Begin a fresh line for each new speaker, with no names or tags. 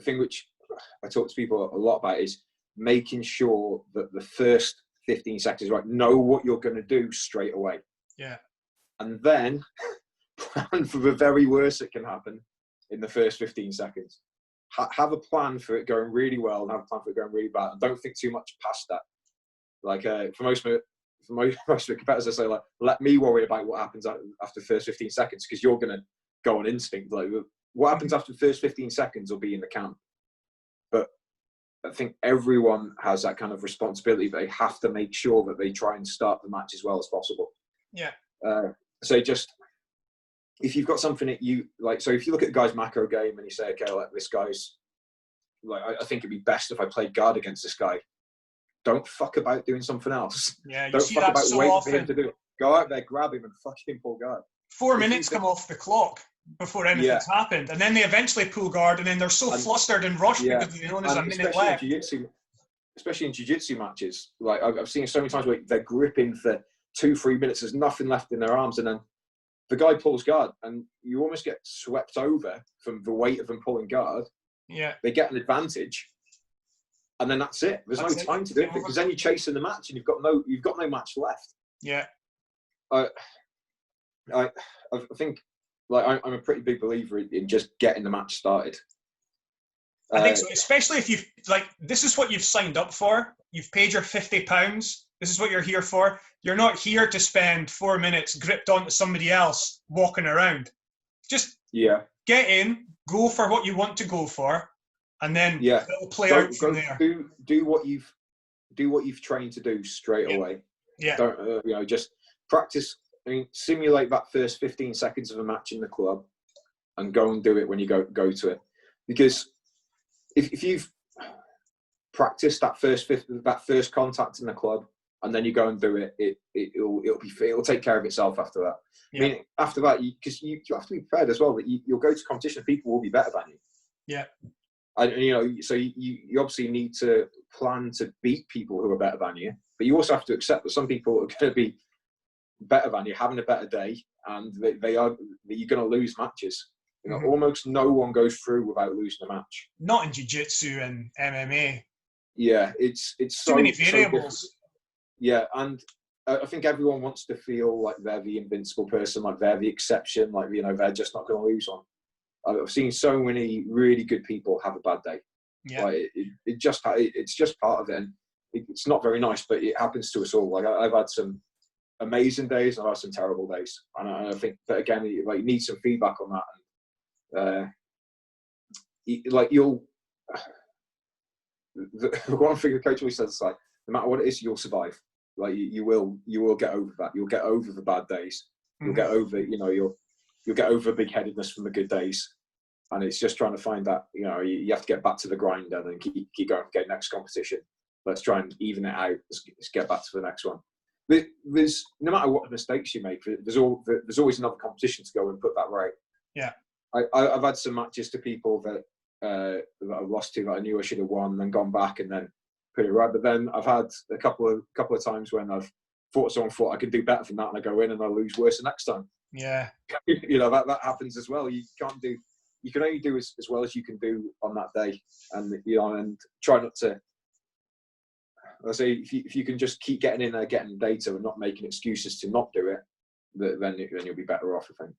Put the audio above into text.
thing which I talk to people a lot about is making sure that the first 15 seconds, right, know what you're going to do straight away.
Yeah.
And then plan for the very worst that can happen in the first 15 seconds. Have a plan for it going really well and have a plan for it going really bad. And don't think too much past that. Like for most of the competitors, I say, like, let me worry about what happens after the first 15 seconds, because you're going to go on instinct. Like, what happens after the first 15 seconds will be in the camp. But I think everyone has that kind of responsibility. They have to make sure that they try and start the match as well as possible.
Yeah.
So just, if you've got something that you like, so if you look at a guy's macro game and you say, okay, like, this guy's, like, I think it'd be best if I played guard against this guy. Don't fuck about doing something else.
Yeah, you
Don't
see
fuck
that
about
so
waiting
often.
for him to do it. Go out there, grab him, and fucking pull guard.
4 minutes come off the clock before anything's happened, and then they eventually pull guard, and then they're so flustered and rushed because they know there's a minute left.
Especially in jiu-jitsu matches, like I've seen so many times where they're gripping for 2-3 minutes, there's nothing left in their arms, and then the guy pulls guard, and you almost get swept over from the weight of them pulling guard.
Yeah,
they get an advantage, and then that's it. There's no time to do it, because then you're chasing the match, and you've got no match left.
Yeah,
I think, like, I'm a pretty big believer in just getting the match started.
I think so, especially if you've, like, this is what you've signed up for. You've paid your £50. This is what you're here for. You're not here to spend 4 minutes gripped onto somebody else walking around. Just get in, go for what you want to go for, and then it'll play out from there.
Do what you've trained to do straight away.
Yeah.
Don't just practice. I mean, simulate that first 15 seconds of a match in the club, and go and do it when you go to it. Because if you've practiced that first contact in the club, and then you go and do it, it'll take care of itself after that. Yeah. I mean, after that, because you have to be prepared as well that you'll go to competition, people will be better than you.
Yeah.
And so you obviously need to plan to beat people who are better than you, but you also have to accept that some people are going to be better than you, having a better day, and you're going to lose matches. Almost no one goes through without losing a match.
Not in jiu-jitsu and MMA.
Yeah, it's
too many variables.
Yeah, and I think everyone wants to feel like they're the invincible person, like they're the exception, like, they're just not going to lose one. I've seen so many really good people have a bad day.
Yeah,
like it's just part of it, and it's not very nice, but it happens to us all. Like, I've had some amazing days, and I've had some terrible days, and I think that, again, like, you need some feedback on that. And one thing the coach always says is, like, no matter what it is, you'll survive. Like, you will get over that. You'll get over the bad days. You'll get over, you'll get over big-headedness from the good days. And it's just trying to find that, you have to get back to the grind and then keep going, get next competition. Let's try and even it out. Let's get back to the next one. There's, no matter what mistakes you make, there's always another competition to go and put that right.
Yeah.
I've had some matches to people that I've lost to, that I knew I should have won, and then gone back and then put it right. But then I've had a couple of times when I've thought I could do better than that, and I go in and I lose worse the next time.
Yeah.
That happens as well. You can only do as well as you can do on that day, and and try not to. I say, if you can just keep getting in there, getting data, and not making excuses to not do it, then you'll be better off, I think.